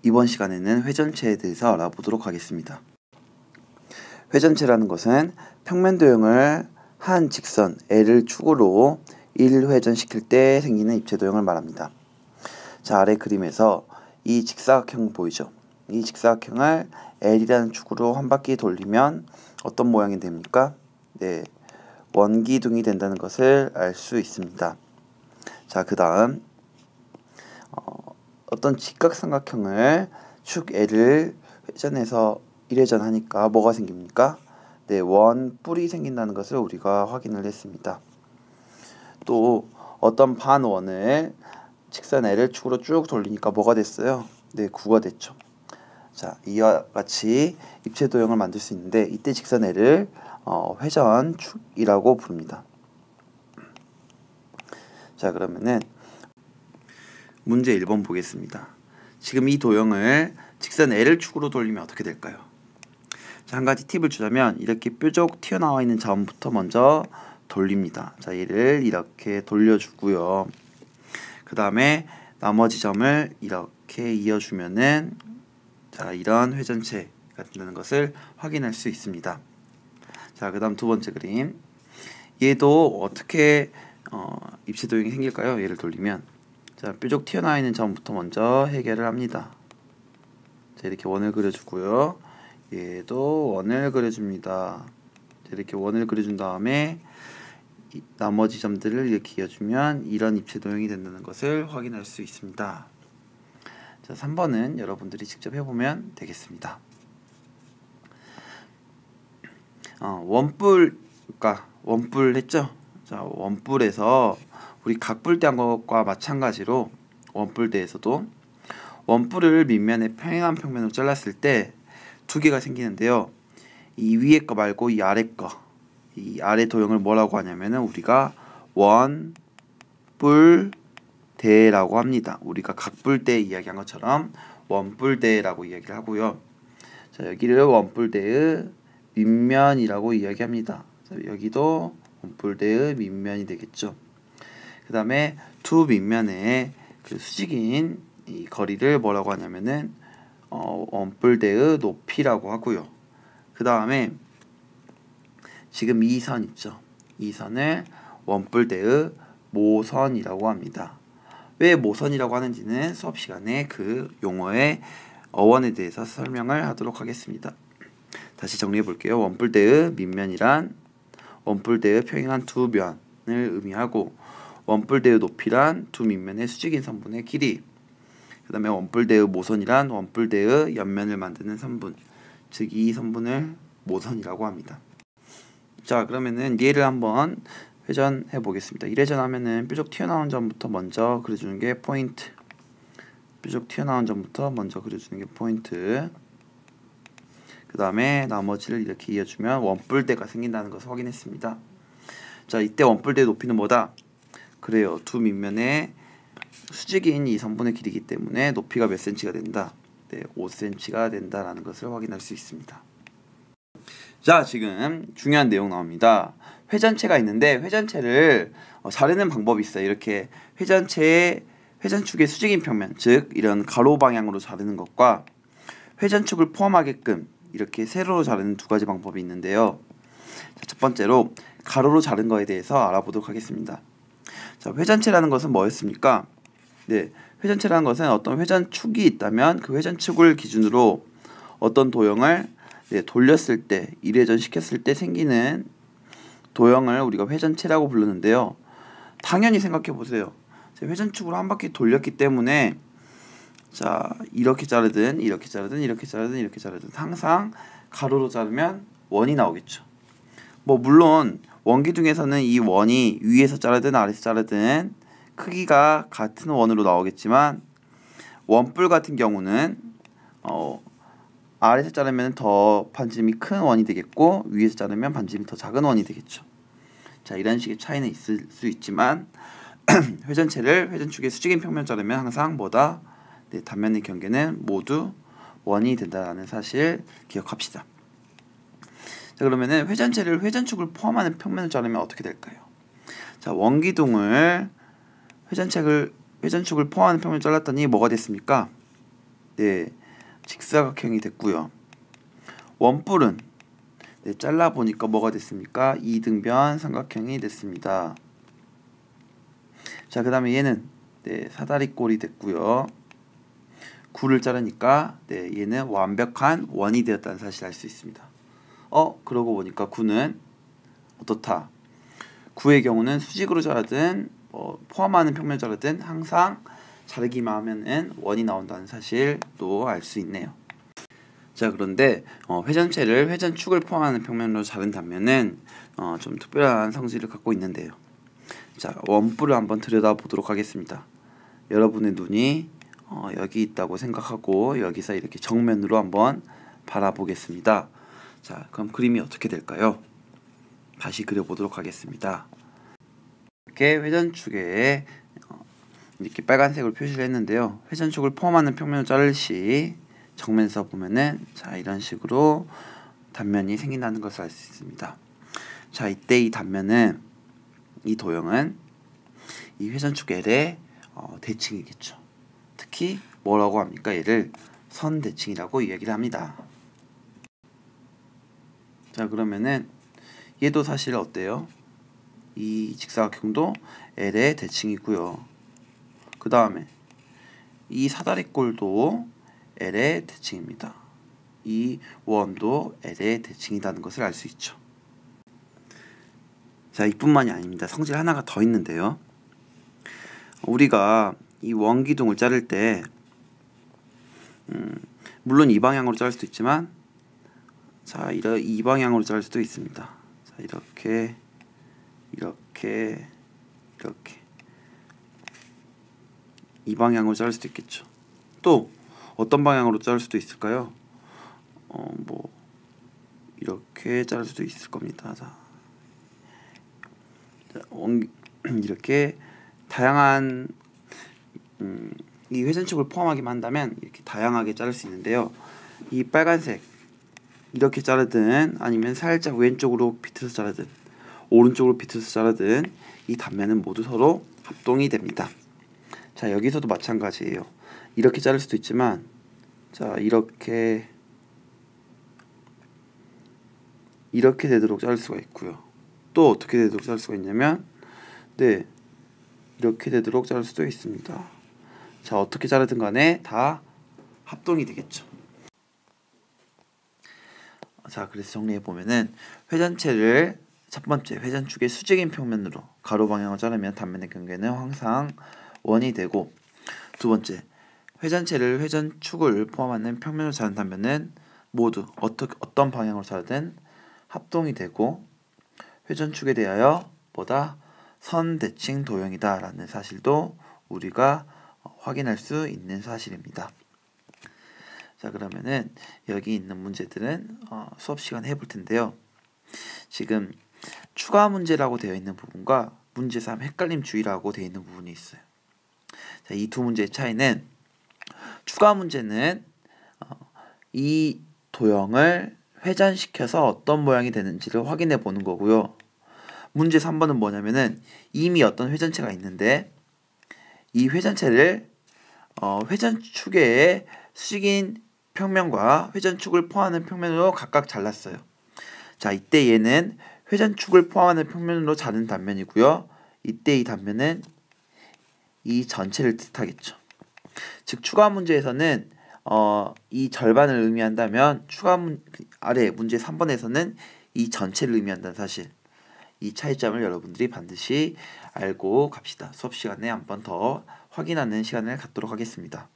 이번 시간에는 회전체에 대해서 알아보도록 하겠습니다. 회전체라는 것은 평면 도형을 한 직선 L을 축으로 1회전시킬 때 생기는 입체 도형을 말합니다. 자, 아래 그림에서 이 직사각형 보이죠? 이 직사각형을 L이라는 축으로 한 바퀴 돌리면 어떤 모양이 됩니까? 네, 원기둥이 된다는 것을 알 수 있습니다. 자, 그 다음 어떤 직각삼각형을 축 L을 회전해서 1회전 하니까 뭐가 생깁니까? 네, 원뿔이 생긴다는 것을 우리가 확인을 했습니다. 또 어떤 반원을 직선 L을 축으로 쭉 돌리니까 뭐가 됐어요? 네, 9가 됐죠. 자, 이와 같이 입체 도형을 만들 수 있는데 이때 직선 L을 회전축이라고 부릅니다. 자, 그러면은 문제 1번 보겠습니다. 지금 이 도형을 직선 L을 축으로 돌리면 어떻게 될까요? 자, 한 가지 팁을 주자면 이렇게 뾰족 튀어나와 있는 점부터 먼저 돌립니다. 자, 얘를 이렇게 돌려주고요. 그 다음에 나머지 점을 이렇게 이어주면은 자, 이런 회전체가 된다는 것을 확인할 수 있습니다. 자, 그 다음 두 번째 그림. 얘도 어떻게 입체 도형이 생길까요? 얘를 돌리면 자, 뾰족 튀어나와 있는 점부터 먼저 해결을 합니다. 자, 이렇게 원을 그려주고요. 얘도 원을 그려줍니다. 자, 이렇게 원을 그려준 다음에 나머지 점들을 이렇게 이어주면 이런 입체 도형이 된다는 것을 확인할 수 있습니다. 자, 3번은 여러분들이 직접 해보면 되겠습니다. 원뿔 했죠? 자, 원뿔에서 우리 각뿔대 한 것과 마찬가지로 원뿔대에서도 원뿔을 밑면에 평행한 평면으로 잘랐을 때 두 개가 생기는데요. 이 위에 거 말고 이 아래 거, 이 아래 도형을 뭐라고 하냐면은 우리가 원뿔대라고 합니다. 우리가 각뿔대 이야기한 것처럼 원뿔대라고 이야기를 하고요. 자, 여기를 원뿔대의 밑면이라고 이야기합니다. 자, 여기도 원뿔대의 밑면이 되겠죠. 그 다음에 두 밑면의 그 수직인 이 거리를 뭐라고 하냐면은 원뿔대의 높이라고 하고요. 그 다음에 지금 이 선 있죠. 이 선을 원뿔대의 모선이라고 합니다. 왜 모선이라고 하는지는 수업 시간에 그 용어의 어원에 대해서 설명을 하도록 하겠습니다. 다시 정리해 볼게요. 원뿔대의 밑면이란 원뿔대의 평행한 두 면을 의미하고 원뿔대의 높이란 두 밑면의 수직인 선분의 길이, 그 다음에 원뿔대의 모선이란 원뿔대의 옆면을 만드는 선분, 즉 이 선분을 모선이라고 합니다. 자, 그러면은 얘를 한번 회전해 보겠습니다. 1회전 하면은 뾰족 튀어나온 점부터 먼저 그려주는 게 포인트, 뾰족 튀어나온 점부터 먼저 그려주는 게 포인트, 그 다음에 나머지를 이렇게 이어주면 원뿔대가 생긴다는 것을 확인했습니다. 자, 이때 원뿔대의 높이는 뭐다? 그래요, 두 밑면의 수직인 이 선분의 길이기 때문에 높이가 몇 cm가 된다? 네, 5cm가 된다라는 것을 확인할 수 있습니다. 자, 지금 중요한 내용 나옵니다. 회전체가 있는데 회전체를 자르는 방법이 있어요. 이렇게 회전축의 수직인 평면, 즉 이런 가로 방향으로 자르는 것과 회전축을 포함하게끔 이렇게 세로로 자르는 두 가지 방법이 있는데요. 자, 첫 번째로 가로로 자른 거에 대해서 알아보도록 하겠습니다. 자, 회전체라는 것은 뭐였습니까? 네, 회전체라는 것은 어떤 회전축이 있다면 그 회전축을 기준으로 어떤 도형을 돌렸을 때, 1회전 시켰을 때 생기는 도형을 우리가 회전체라고 부르는데요. 당연히 생각해 보세요. 회전축으로 한 바퀴 돌렸기 때문에 자, 이렇게 자르든 이렇게 자르든 이렇게 자르든 이렇게 자르든 항상 가로로 자르면 원이 나오겠죠. 뭐 물론 원기둥에서는 이 원이 위에서 자르든 아래에서 자르든 크기가 같은 원으로 나오겠지만 원뿔 같은 경우는 아래에서 자르면 더 반지름이 큰 원이 되겠고 위에서 자르면 반지름이 더 작은 원이 되겠죠. 자, 이런 식의 차이는 있을 수 있지만 회전체를 회전축의 수직인 평면 자르면 항상 뭐다? 네, 단면의 경계는 모두 원이 된다는 사실 기억합시다. 자, 그러면은 회전체를 회전축을 포함하는 평면을 자르면 어떻게 될까요? 자, 원기둥을 회전축을 포함하는 평면을 잘랐더니 뭐가 됐습니까? 네, 직사각형이 됐고요. 원뿔은 네, 잘라보니까 뭐가 됐습니까? 이등변 삼각형이 됐습니다. 자, 그 다음에 얘는 네, 사다리꼴이 됐고요. 구를 자르니까 네, 얘는 완벽한 원이 되었다는 사실을 알 수 있습니다. 그러고 보니까 구는 어떻다? 구의 경우는 수직으로 자르든 포함하는 평면을 자르든 항상 자르기만 하면은 원이 나온다는 사실도 알 수 있네요. 자, 그런데 회전체를 회전축을 포함하는 평면으로 자른다면은 좀 특별한 성질을 갖고 있는데요. 자, 원뿔을 한번 들여다보도록 하겠습니다. 여러분의 눈이 여기 있다고 생각하고 여기서 이렇게 정면으로 한번 바라보겠습니다. 자, 그럼 그림이 어떻게 될까요? 다시 그려보도록 하겠습니다. 이렇게 회전축에 이렇게 빨간색으로 표시를 했는데요. 회전축을 포함하는 평면을 자를 시 정면에서 보면은 자, 이런 식으로 단면이 생긴다는 것을 알 수 있습니다. 자, 이때 이 단면은 이 도형은 이 회전축 L의 대칭이겠죠. 특히 뭐라고 합니까? 얘를 선대칭이라고 이야기를 합니다. 자, 그러면은 얘도 사실 어때요? 이 직사각형도 L의 대칭이고요. 그 다음에 이 사다리꼴도 L의 대칭입니다. 이 원도 L의 대칭이라는 것을 알 수 있죠. 자, 이뿐만이 아닙니다. 성질 하나가 더 있는데요. 우리가 이 원기둥을 자를 때 물론 이 방향으로 자를 수도 있지만 자, 이 방향으로 자를 수도 있습니다. 자, 이렇게 이 방향으로 자를 수도 있겠죠. 또 어떤 방향으로 자를 수도 있을까요? 뭐 이렇게 자를 수도 있을 겁니다. 자, 이렇게 다양한 이 회전축을 포함하기만 한다면 이렇게 다양하게 자를 수 있는데요. 이 빨간색 이렇게 자르든 아니면 살짝 왼쪽으로 비틀어서 자르든 오른쪽으로 비틀어서 자르든 이 단면은 모두 서로 합동이 됩니다. 자, 여기서도 마찬가지예요. 이렇게 자를 수도 있지만 자, 이렇게 되도록 자를 수가 있고요. 또 어떻게 되도록 자를 수가 있냐면 네, 이렇게 되도록 자를 수도 있습니다. 자, 어떻게 자르든 간에 다 합동이 되겠죠. 자, 그래서 정리해 보면은 회전체를 첫 번째 회전축의 수직인 평면으로 가로 방향으로 자르면 단면의 경계는 항상 원이 되고, 두 번째 회전체를 회전축을 포함하는 평면으로 자른다면은 모두 어떤 방향으로 자르든 합동이 되고 회전축에 대하여 보다 선대칭 도형이다 라는 사실도 우리가 확인할 수 있는 사실입니다. 자, 그러면은 여기 있는 문제들은 수업 시간에 해볼 텐데요. 지금 추가 문제라고 되어 있는 부분과 문제 3 헷갈림 주의라고 되어 있는 부분이 있어요. 자, 이 두 문제의 차이는 추가 문제는 이 도형을 회전시켜서 어떤 모양이 되는지를 확인해 보는 거고요. 문제 3번은 뭐냐면은 이미 어떤 회전체가 있는데 이 회전체를 회전축의 수직인 평면과 회전축을 포함하는 평면으로 각각 잘랐어요. 자, 이때 얘는 회전축을 포함하는 평면으로 자른 단면이고요. 이때 이 단면은 이 전체를 뜻하겠죠. 즉 추가 문제에서는 이 절반을 의미한다면 아래 문제 3번에서는 이 전체를 의미한다는 사실, 이 차이점을 여러분들이 반드시 알고 갑시다. 수업 시간에 한 번 더 확인하는 시간을 갖도록 하겠습니다.